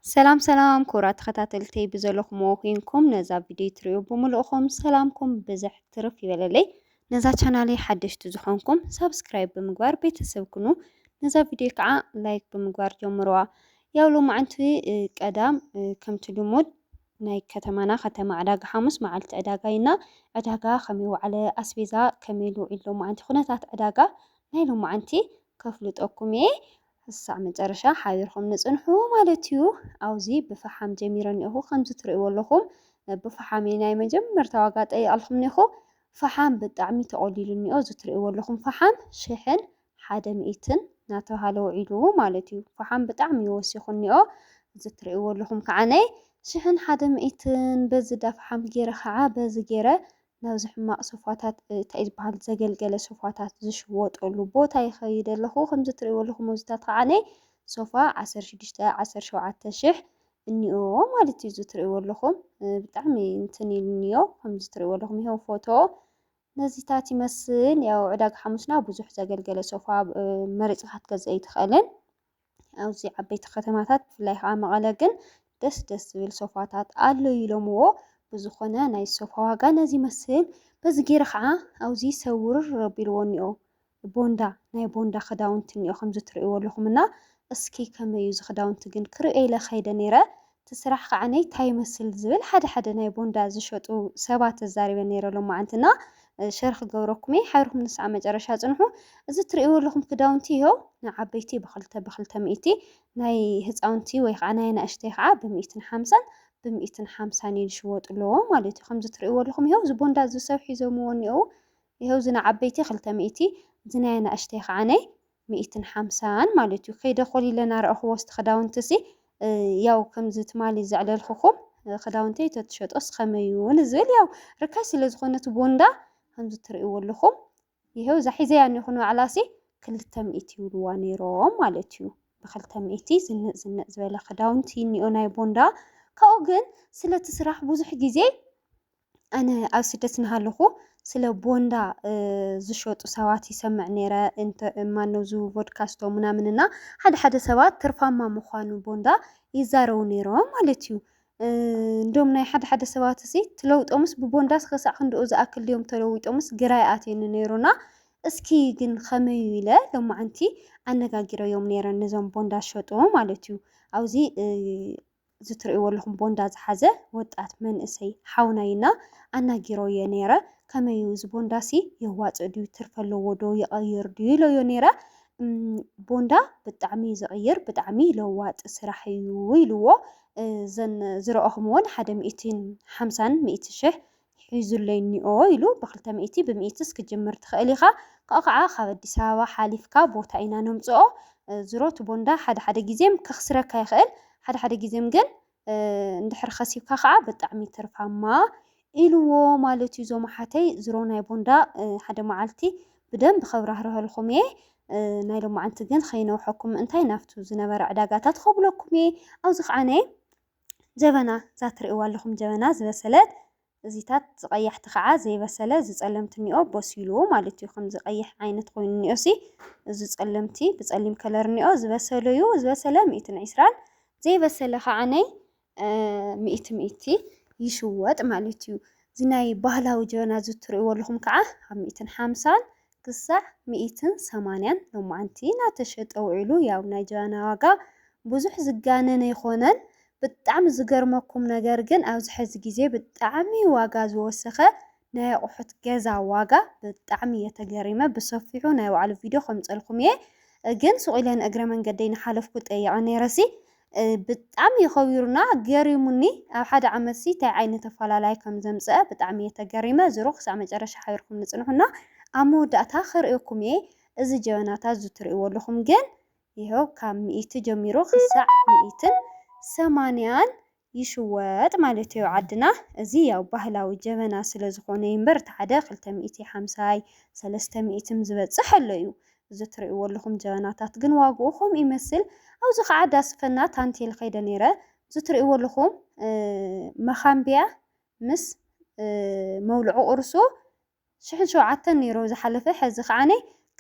ሰላም ሰላም ክቡራት ተኸታተልተይ ብዘለኹም ኮይንኩም ነዛ ቪድዮ ትሪኡ ብምልእኹም ሰላምኩም ብዝሕ ትርፍ ይበለለይ። ነዛ ቻናለይ ሓደሽቲ ዝኾንኩም ሰብስክራይብ ብምግባር ቤተሰብ ኩኑ። ነዛ ቪድዮ ከዓ ላይክ ብምግባር ጀምርዋ። ያው ሎማዓንቲ ቀዳም ከምቲ ልሙድ ናይ ከተማና ከተማ ዕዳጋ ሐሙስ መዓልቲ ዕዳጋ ኢና ዕዳጋ ከመይ ዋዕለ ኣስቤዛ ከመይ ልውዒል ሎማዓንቲ ኩነታት ዕዳጋ ናይ ሎማዓንቲ ከፍልጠኩም እየ። ክሳዕ መጨረሻ ሓቢርኩም ንፅንሑ ማለት እዩ። ኣብዚ ብፈሓም ጀሚረ እኒአኹ ከምዚ ትሪእዎ ኣለኹም ብፈሓም ናይ መጀመርታ ዋጋ ጠይቃልኩም እኒአኹ። ፈሓም ብጣዕሚ ተቐሊሉ እኒኦ እዚ ትሪእዎ ኣለኹም ፈሓም 1,100 እናተባህለ ውዒሉ ማለት እዩ። ፈሓም ብጣዕሚ ወሲኹ እኒኦ እዚ ትሪእዎ ኣለኹም ከዓ ናይ 1,100 በዚ ዳ ፈሓም ገይረ ከዓ በዚ ገይረ ናብዚ ሕማቕ ሶፋታት እንታይ እዩ ዝበሃል ዘገልገለ ሶፋታት ዝሽወጠሉ ቦታ ይኸይድ ኣለኹ። ከምዚ ትሪእዎ ኣለኹም መብዝታት ከዓ ናይ ሶፋ 16 17 ሽሕ እኒኦ ማለት እዩ። እዚ ትሪእዎ ኣለኹም ብጣዕሚ እንትን ኢሉ እኒኦ ከምዚ ትሪእዎ ኣለኹም ይኸው ፎቶ ነዚታት ይመስል። ያው ዕዳጋ ሐሙስና ብዙሕ ዘገልገለ ሶፋ መሪፅካ ክትገዝእ ኣይትኽእልን። ኣብዚ ዓበይቲ ከተማታት ብፍላይ ከዓ መቐለ ግን ደስ ደስ ዝብል ሶፋታት ኣሎ ኢሎምዎ ብዝኾነ ናይ ሶፋ ዋጋ ነዚ ይመስል። በዚ ገይረ ከዓ ኣብዚ ሰውርር ረቢልዎ እኒኦ ቦንዳ ናይ ቦንዳ ክዳውንቲ እኒኦ ከምዚ ትሪእዎ ኣለኹም እና እስኪ ከመይ እዩ እዚ ክዳውንቲ ግን ክሪኦ ኢለ ከይደ ነይረ እቲ ስራሕ ከዓ እንታይ ይመስል ዝብል ሓደ ሓደ ናይ ቦንዳ ዝሸጡ ሰባት ተዛሪበ ነይረ ሎማዓንትና ሸር ክገብረኩም እየ። ሓቢርኩም ንሳዕ መጨረሻ ፅንሑ። እዚ ትሪእዎ ኣለኹም ክዳውንቲ ይኸው ንዓበይቲ ብ200 ናይ ህፃውንቲ ወይ ከዓ ናይ ኣናእሽተይ ከዓ ብ150 ብ150 እዩ ዝሽወጡ ኣለዎ ማለት እዩ። ከምዚ ትሪእዎ ኣለኹም ይኸው እዚ ቦንዳ እዚ ሰብ ሒዞምዎ እኒአው ይኸው እዚ ንዓበይቲ 200 እዚ ናይ ኣናእሽተይ ከዓ ናይ 150 ማለት እዩ። ከይደ ኮሊለና ረአኽዎ እስቲ ክዳውንቲ እዚ ያው ከምዚ ትማሊ ዘዕለልኩኹም ክዳውንተይ ተትሸጦስ ከመይ እውን ዝብል ያው ርካሽ ስለ ዝኾነ እቲ ቦንዳ ከምዚ ትሪእዎ ኣለኹም ይኸው እዛ ሒዘያ እኒኹ ንባዕላሲ 200 ይብልዋ ነይሮም ማለት እዩ። ብ200 ዝንጥ ዝንጥ ዝበለ ክዳውንቲ እኒኦ ናይ ቦንዳ። ካብኡ ግን ስለቲ ስራሕ ብዙሕ ግዜ ኣነ ኣብ ስደት እናሃለኹ ስለ ቦንዳ ዝሸጡ ሰባት ይሰምዕ ነይረ ማነው ዝ ፖድካስቶ ምናምን እና ሓደ ሓደ ሰባት ትርፋማ ምዃኑ ቦንዳ ይዛረቡ ነይሮም ማለት እዩ። እንደውም ናይ ሓደ ሓደ ሰባት እዚ ትለውጦምስ ብቦንዳስ ክሳዕ ክንድኡ ዝኣክል ድዮም ተለዊጦምስ ግራ ይኣትየኒ ነይሩና። እስኪ ግን ከመይ ኢለ ሎማዓንቲ ኣነጋጊረዮም ነይረ ነዞም ቦንዳ ዝሸጡ ማለት እዩ። ኣብዚ ዝትሪእዎ ኣለኹም ቦንዳ ዝሓዘ ወጣት መንእሰይ ሓውናይና ኣናጊረዮ ነይረ። ከመይ እዩ እዚ ቦንዳሲ የዋፅእ ድዩ ትርፊ ኣለዎ ዶ ይቕይር ድዩ ኢለዮ ነይረ። ቦንዳ ብጣዕሚ ዝቕይር ብጣዕሚ ለዋጢ ስራሕ እዩ ኢልዎ። ዘን ዝረአኹም እውን 150 100,000 ሒዙለይ እኒኦ ኢሉ ብ200 ብ100 ክጅምር ትኽእል ኢኻ። ካብኡ ከዓ ካብ ኣዲስ ኣበባ ሓሊፍካ ቦታ ኢና ነምፅኦ። ዝሮት ቦንዳ ሓደ ሓደ ግዜም ከኽስረካ ይኽእል ሓደ ሓደ ግዜም ግን እንድሕር ከሲብካ ከዓ ብጣዕሚ ትርፋማ ኢልዎ ማለት እዩ። ዞም ኣሓተይ ዝሮ ናይ ቦንዳ ሓደ መዓልቲ ብደንብ ከብራህርሀልኩም እየ። ናይ ሎማዓንቲ ግን ከይነውሐኩም እንታይ ናብቱ ዝነበረ ዕዳጋታት ከብለኩም እየ። ኣብዚ ከዓ ናይ ጀበና እዛ ትሪእዋ ኣለኹም ጀበና ዝበሰለት እዚታት ዝቀያሕቲ ከዓ ዘይበሰለ ዝፀለምቲ እኒኦ በሲሉ ማለት እዩ። ከምዚ ቀይሕ ዓይነት ኮይኑ እኒኦሲ እዚ ፀለምቲ ብፀሊም ከለር እኒኦ ዝበሰለ እዩ። ዝበሰለ 120 ዘይበሰለ ከዓ ናይ 100 ይሽወጥ ማለት እዩ። እዚ ናይ ባህላዊ ጀበና እዚ ትሪእዎ ኣለኹም ከዓ ኣብ 150 ክሳዕ 180 ሎማዓንቲ እናተሸጠ ውዒሉ። ያው ናይ ጀበና ዋጋ ብዙሕ ዝጋነነ ይኾነን። ብጣዕሚ ዝገርመኩም ነገር ግን ኣብዚ ሕዚ ግዜ ብጣዕሚ ዋጋ ዝወሰኸ ናይ ኣቑሑት ገዛ ዋጋ ብጣዕሚ እየ ተገሪመ። ብሰፊሑ ናይ ባዕሉ ቪድዮ ከምፀልኩም እየ። ግን ሱቕ ኢለ ንእግረ መንገደይ እናሓለፍኩ ጠይቐ ነይረሲ ብጣዕሚ ከቢሩና ገሪሙኒ። ኣብ ሓደ ዓመት ሲ እንታይ ዓይነት ኣፈላላይ ከም ዘምፅአ ብጣዕሚ እየ ተገሪመ። ዝሮ ክሳዕ መጨረሻ ሓቢርኩም ንፅንሑና ኣብ መወዳእታ ክሪአኩም እየ። እዚ ጀበናታት ዝትሪእዎ ኣለኹም ግን ይኸው ካብ 100 ጀሚሩ ክሳዕ 180 ይሽወጥ ማለት እዩ ዓድና። እዚ ያው ባህላዊ ጀበና ስለ ዝኾነ እምበር እቲ ሓደ 250 300 ዝበፅሕ ኣሎ እዩ። እዚ ትሪእዎ ኣለኹም ጀበናታት ግን ዋግኡ ከምኡ ይመስል። ኣብዚ ከዓ ዳስፈና ታንቴል ከይደ ነይረ። እዚ ትሪእዎ ኣለኹም መኻንብያ ምስ መውልዑ ቁርሱ 1,700 ነይሩ ዝሓለፈ። ሕዚ ከዓ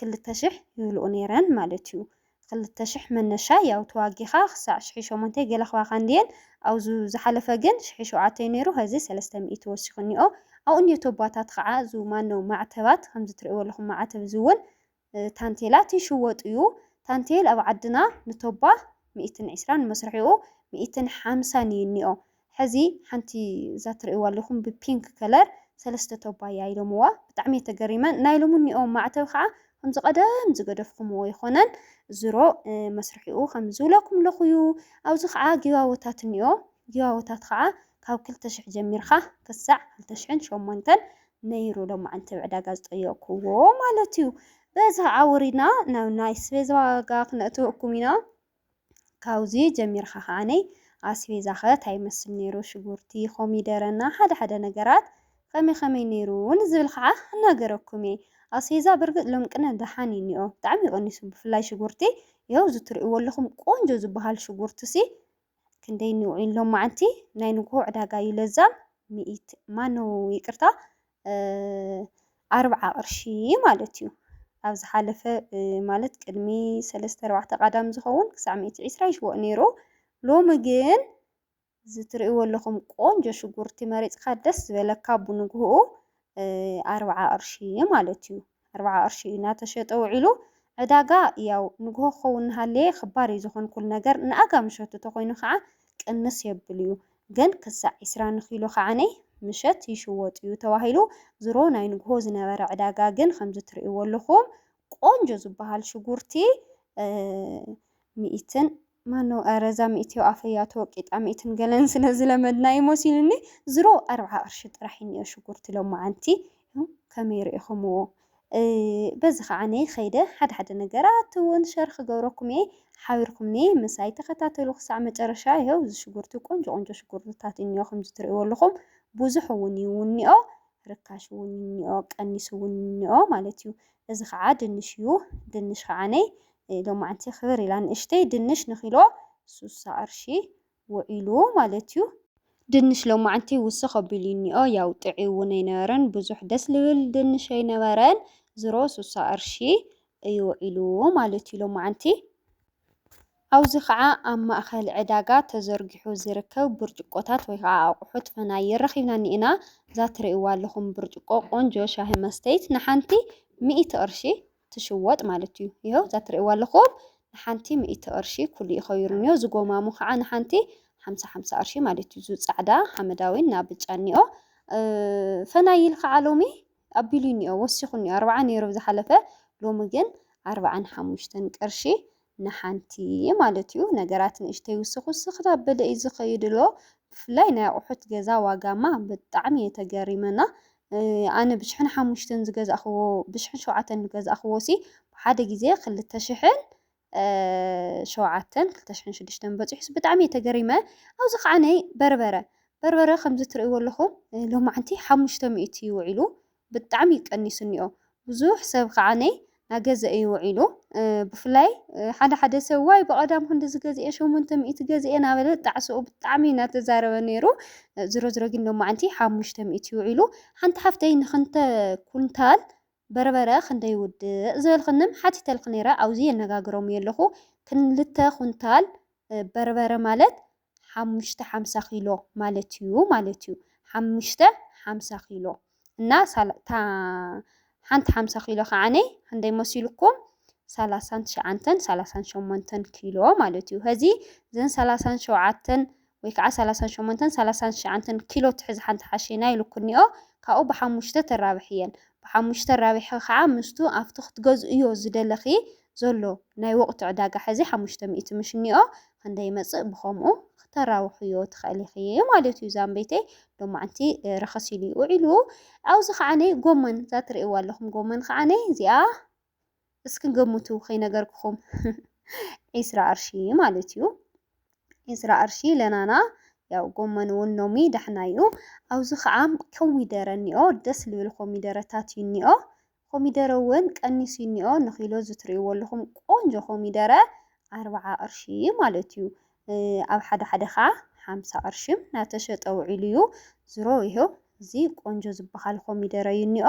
2,000 ይብልኡ ነይረን ማለት እዩ። ክልተሽሕ መነሻ ያው ተዋጊኻ ክሳዕ 1800 ገለ ኸባኻ እንድየን ኣብዙ ዝሓለፈ ግን 1700 ነይሩ ሕዚ 300 ተወሲኹ እኒኦ ኣብኡ እኒኦ ቶባታት ከዓ ማነው ማዕተባት ከምዚ ትሪእዎ ኣለኹም ማዕተብ እውን ታንቴላት ይሽወጥ እዩ ታንቴል ኣብ ዓድና ንቶባ 120 ንመስርሒኡ 150 እዩ እኒኦ ሕዚ ሓንቲ እዛ ትሪእዎ ኣለኹም ብፒንክ ከለር 3 ቶባ እያ ኢሎምዋ ብጣዕሚ ተገሪመ ናይ ሎሙ እኒኦ ማዕተብ ከዓ ከምዚ ቀደም ዝገደፍኩምዎ ይኾነን ዝሮ መስርሒኡ ከም ዝብለኩም ኣለኹ እዩ ኣብዚ ከዓ ጊባቦታት እኒኦ ጊባቦታት ከዓ ካብ 2000 ጀሚርካ ክሳዕ 2008 ነይሩ ሎማዓንቲ ዕዳጋ ዝጠየቅክዎ ማለት እዩ በዚ ከዓ ወሪድና ናብ ናይ ኣስቤዛ ዋጋ ክነእትወኩም ኢና ካብዚ ጀሚርካ ከዓነይ ኣስቤዛ ኸ እንታይ ይመስል ነይሩ ሽጉርቲ ኮሚደረና ሓደ ነገራት ከመይ ነይሩ ንዝብል ከዓ እናገረኩም እየ ኣስቤዛ በርግጥ ሎም ቅነ ደሓን እኒኦ ብጣዕሚ ይቐኒሱ ብፍላይ ሽጉርቲ ያው ዝትሪእዎ ኣለኹም ቆንጆ ዝበሃል ሽጉርቲ ሲ ክንደይ ንውዒል ሎማዓንቲ ናይ ንግሆ ዕዳጋ እዩ ለዛም 100 ማነው ይቅርታ 40 ቅርሺ ማለት እዩ ኣብ ዝሓለፈ ማለት ቅድሚ 3-4 ቀዳም ዝኸውን ክሳዕ 120 ይሽወጥ ነይሩ ሎሚ ግን ዝትሪእዎ ኣለኹም ቆንጆ ሽጉርቲ መሪፅካ ደስ ዝበለካ ብንግሆኡ 40 ቅርሺ ማለት እዩ 40 ቅርሺ እናተሸጠ ውዒሉ ዕዳጋ ያው ንግሆ ክኸውን ሃለየ ክባር እዩ ዝኾን ኩል ነገር ንኣጋም ሸቱ ተኮይኑ ከዓ ቅንስ የብል እዩ ግን ክሳዕ 20 ኪሎ ከዓነይ ምሸት ይሽወጥ እዩ ተባሂሉ ዝሮ ናይ ንግሆ ዝነበረ ዕዳጋ ግን ከምዚ ትሪእዎ ኣለኹም ቆንጆ ዝበሃል ሽጉርቲ 100 ማነው ኣረዛ 100 ኣፈያ ተወቂጣ 100 ገለን ስለዝለመድና ይመስልኒ ዝሮ 40 ቅርሺ ጥራሕ እኒኦ ሽጉርቲ ሎማዓንቲ ከመይ ርኢኹምዎ በዚ ከዓነይ ከይደ ሓደ ነገራት እውን ሸር ክገብረኩም እየ ሓቢርኩምኒ ምሳይ ተኸታተሉ ክሳዕ መጨረሻ ይኸው እዚ ሽጉርቲ ቆንጆ ሽጉርትታት እኒኦ ከምዚ ትሪእዎ ኣለኹም ብዙሕ እውን እዩ እኒኦ ርካሽ እውን እኒኦ ቀኒስ እውን እኒኦ ማለት እዩ እዚ ከዓ ድንሽ እዩ ድንሽ ከዓነይ ሎማዓንቲ ክብር ኢላ ንእሽተይ ድንሽ ንኪሎ 60 ቅርሺ ውዒሉ ማለት እዩ ድንሽ ሎማዓንቲ ውስኽ ኣቢሉ እኒኦ ያው ጥዑይ እውን ኣይነበረን ብዙሕ ደስ ልብል ድንሽ ኣይነበረን ዝሮ 60 ቅርሺ እዩ ውዒሉ ማለት እዩ ሎማዓንቲ ኣብዚ ከዓ ኣብ ማእኸል ዕዳጋ ተዘርጊሑ ዝርከብ ብርጭቆታት ወይ ከዓ ኣቑሑት ፈናይር ረኺብና እኒአና እዛ ትሪእዋ ኣለኹም ብርጭቆ ቆንጆ ሻሂ መስተይት ንሓንቲ 100 ቅርሺ ትሽወጥ ማለት እዩ ይኸው እዛ ትሪእዋ ኣለኹም ንሓንቲ 100 ቅርሺ ኩሉ ይኸይሩ እኒኦ ዝጎማሙ ከዓ ንሓንቲ 50 ቅርሺ ማለት እዩ ፃዕዳ ሓመዳዊ እና ብጫ እኒኦ ፈናይል ከዓ ሎሚ ኣቢሉ እኒኦ ወሲኹ እኒኦ 40 ነይሩ ዝሓለፈ ሎሚ ግን 45 ቅርሺ ንሓንቲ ማለት እዩ ነገራት ንእሽተይ ውስኽ ታበለ እዩ ዝኸይድ ሎ ብፍላይ ናይ ኣቑሑት ገዛ ዋጋማ ብጣዕሚ የተገሪመና ኣነ ብ1500 ዝገዛእኽዎ ብ700 ዝገዛእኽዎ ሲ ብሓደ ግዜ 2000 2006 በፂሑስ ብጣዕሚ የተገሪመ ኣብዚ ከዓ ናይ በርበረ ከምዚ ትሪእዎ ኣለኹም ሎማዓንቲ 500 ይውዒሉ ብጣዕሚ ይቀኒስ እኒኦ ብዙሕ ሰብ ከዓ ናይ ናገዘአ ይውዒሉ ብፍላይ ሓደ ሰብ ዋይ ብቐዳም ክንዲ ዝገዝአ 800 ገዝአ ናበለ ጣዕስኡ ብጣዕሚ እናተዛረበ ነይሩ ዝሮ ግን ሎማዓንቲ 500 ይውዒሉ ሓንቲ ሓፍተይ ንክንተ ኩንታል በርበረ ክንደይ ይውድእ ዝበልክንም ሓቲተልክ ነይረ ኣብዚ የነጋግሮም ኣለኹ ክንልተ ኩንታል በርበረ ማለት 550 ኪሎ ማለት እዩ 550 ኪሎ እና ሓንቲ 50 ኪሎ ከዓነይ ክንደይ መሲልኩም 39-38 ኪሎ ማለት እዩ ሕዚ ዘን 37 ወይ ከዓ 38-39 ኪሎ ትሕዝ ሓንቲ ሓሽና ኢልኩኒኦ ካብኡ ብ5 ተራብሕ እየን ብ5 ተራቢሕ ከዓ ምስቱ ኣብቲ ክትገዝእዮ ዝደለኺ ዘሎ ናይ ወቕቲ ዕዳጋ ሕዚ 500 ምሽ እኒኦ ክንደይ መፅእ ብኸምኡ ክተራብሕዮ ትኽእል ኢኺ ማለት እዩ ዛንቤተይ ሎማዓንቲ ረኸስ ኢሉ ውዒሉ ኣብዚ ከዓነይ ጎመን እዛ ትሪእዋ ኣለኹም ጎመን ከዓነይ እዚኣ እስኪ ገምቱ ከይነገርኩኹም 20 ቅርሺ ማለት እዩ 20 ቅርሺ ለናና ያው ጎመን እውን ሎሚ ዳሕና እዩ ኣብዚ ከዓ ኮሚደረ እኒኦ ደስ ልብል ኮሚደረታት እኒኦ ኮሚደረ እውን ቀኒሱ እኒኦ ንኪሎ ዝትሪእዎ ኣለኹም ቆንጆ ኮሚደረ 40 ቅርሺ ማለት እዩ ኣብ ሓደ ከዓ 50 ቅርሺ እናተሸጠ ውዒሉ እዩ ዝሮ ይኸው እዚ ቆንጆ ዝበሃል ኮሚደረ እዩ እኒኦ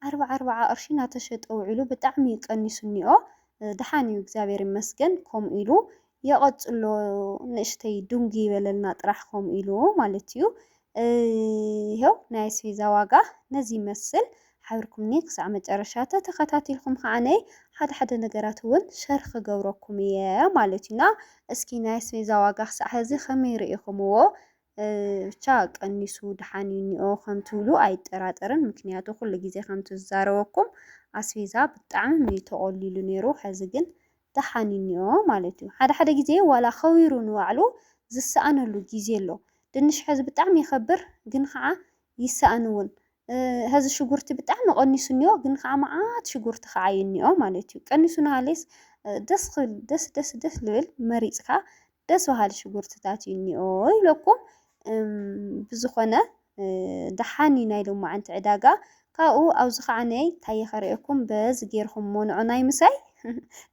40 ቅርሺ እናተሸጠ ውዒሉ ብጣዕሚ ቀኒሱ እኒኦ دحانيو እግዚአብሔር ይመስገን ከም ኢሉ يقصلو نشتي دونجي بللنا طرحكم إلو مالتيو ይኸው ናይ ኣስቤዛ ዋጋ ነዚ ይመስል ሓቢርኩም ኔክስ ዓመት ጨረሻተ ተኸታቲልኩም ከዓነይ ሓደ ነገራት እውን ሸር ክገብረኩም እየ ማለት ኢና እስኪ ናይ ኣስቤዛ ዋጋ ክሳዕ ሕዚ ከመይ ርኢኹምዎ ብቻ ቀኒሱ ድሓን እኒኦ ከም ትብሉ ኣይጠራጠርን ምክንያቱ ኩሉ ግዜ ከም ትዛረበኩም ኣስቤዛ ብጣዕሚ ተቆሊሉ ነይሩ ሕዚ ግን ድሓን እኒኦ ማለት እዩ ሓደ ግዜ ዋላ ከዊሩ ንባዕሉ ዝሰኣነሉ ግዜ ኣሎ ድንሽ ሕዚ ብጣዕሚ ይኸብር ግን ከዓ ይሰኣን እውን هذا شجرت بتاعنا قنيسونيو جن خامعات شجرت خاينيو مالتيو قنيسونا هاليس دس لول مريصكا دس وهال شجرت تاتينيو يلكم بزخونه دحاني نايلو مع انت عداقه كاو او زخعني تاي خريكم بز غيرهم منعناي مساي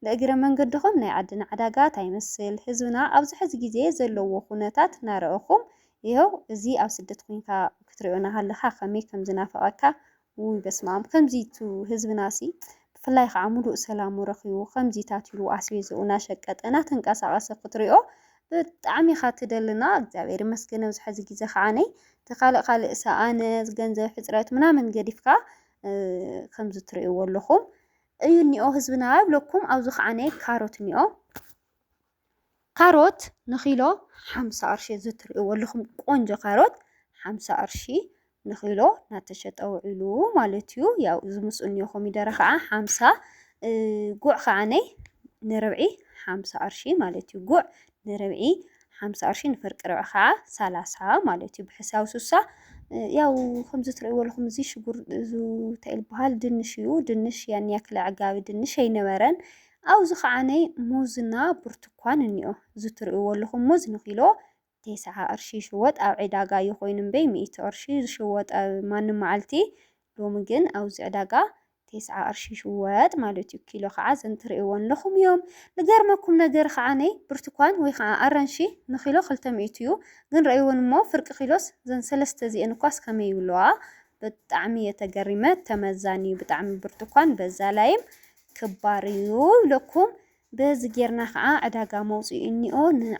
لأجر من قدهم ناي عدنا عداقه تاي مسل حزبنا ابز حز غيزه زلو خونتات نارئكم ይኸው እዚ ኣብ ስደት ኮንካ ክትሪኦና ሃለኻ ከመይ ከም ዝናፈቐካ ውይ በስማም ከምዚቱ ህዝብናሲ ብፍላይ ከዓ ሙሉእ ሰላም ረኺቡ ከምዚታት ኢሉ ኣስቤዝኡ እናሸቀጠ እናተንቀሳቐሰ ክትሪኦ ብጣዕሚ ኢኻ ትደልና እግዚኣብሔር ይመስገን ኣብዚ ሕዚ ግዜ ከዓነይ ካልእ ሰኣነ ገንዘብ ሕፅረት ምናምን ገዲፍካ ከምዚ ትሪእዎ ኣለኹም እዩ እኒኦ ህዝብና ይብለኩም ኣብዚ ከዓነይ ካሮት እኒኦ ካሮት ንኪሎ 50 قرش ዝትሪእዎ ኣለኹም ቆንጆ ካሮት 50 قرش ንኪሎ ናተሸጠ ውዒሉ ማለት እዩ ያው ዝምስኡ እኒኦ ኮሚደረ ከዓ 50 ጉዕ ከዓነይ ንርብዒ 50 قرش ማለት እዩ ጉዕ ንርብዒ 50 قرش ንፍርቂ ርብዒ ከዓ 30 ማለት እዩ ብሕሳብ ሱሳ ያው ከምዚ ትሪእዎ ኣለኹም እዚ ሽጉር እዚ እንታይ ይበሃል ድንሽ እዩ ድንሽ ያን ያክል ዕጋቢ ድንሽ ኣይነበረን أوز خاني موزنا برتقان النيو زترقوا لهم موز نخيلو 9 قرش شوت أو عداقة يخوين بي 100 قرش شوت ما نمعلتي لومجن أوز عداقة 9 قرش شوت مالتي كيلو خعز انترقوا لهم يوم لقرمكم نقر خاني برتقان ويخا أرنشي نخيلو 500 جن رأيون مو فرق خيلوس زن سلست زي نقاس كمي يولوها بتعمية تجرمات تمزاني بتعمي برتقان بزالايم كباريو لكم بزجرنا خا عداقة موصي إني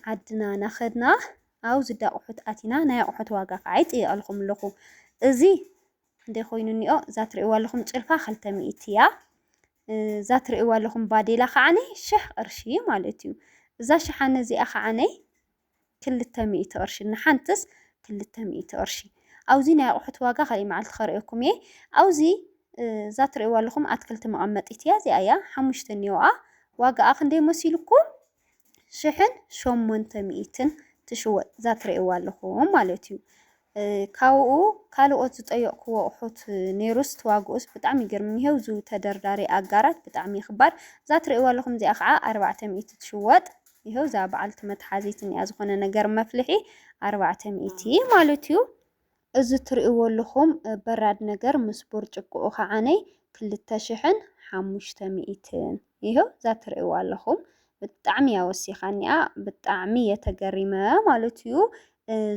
عدنا ناخدنا أو زدا أحد أتينا نايا أحد واقع عيد إيه ألكم لكم زي دي خوين إني زات رئوا لكم تلفا خلتمي إتيا زات رئوا لكم باديلا خاني شح قرشي مالتيو زا شحانة زي أخاني كل التمي تقرشي نحنتس كل التمي تقرشي أو زي نايا أحد واقع خلي مع الخريقكم أو زي زات رئوا لكم أتكلت مقامات إتيازي أيا حمشتن يوعا واقع أخندي مسيلكم شحن شومون تميتن تشوت زات رئوا لكم مالتيو كالو أتطيقوا أحط نيروست واقعوس بتعمي قرمي هوزو تدرداري أقارات بتعمي خبار زات رئوا لكم زي أخعا 4 تميت تشوت يهو زاب عالتمت حازيتني أزخونا نقر مفلحي 4 تميتي مالتيو እዚ ትሪእዎ ኣለኹም በራድ ነገር ምስ ቦርጭቅኡ ከዓነይ 2500 ይሄው ዛ ትሪእዎ ኣለኹም ብጣዕሚ ያወሲኻኒኣ ብጣዕሚ የተገሪመ ማለት እዩ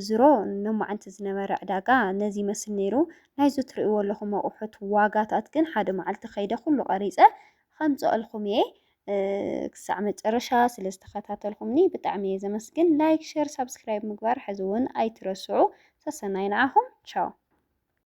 ዝሮ ንማዓንቲ ዝነበረ ዕዳጋ ነዚ መስል ነይሩ ናይዚ ትሪእዎ ኣለኹም ኣቑሑት ዋጋታት ግን ሓደ መዓልቲ ከይደ ኩሉ ቀሪፀ ከምፅአልኩም እየ ክሳዕ መጨረሻ ስለ ዝተኸታተልኩምኒ ብጣዕሚ እየ ዘመስግን ላይክ ሼር ሰብስክራይብ ምግባር ሕዚ እውን ኣይትረስዑ ተሰናይ ንዓኹም ቻው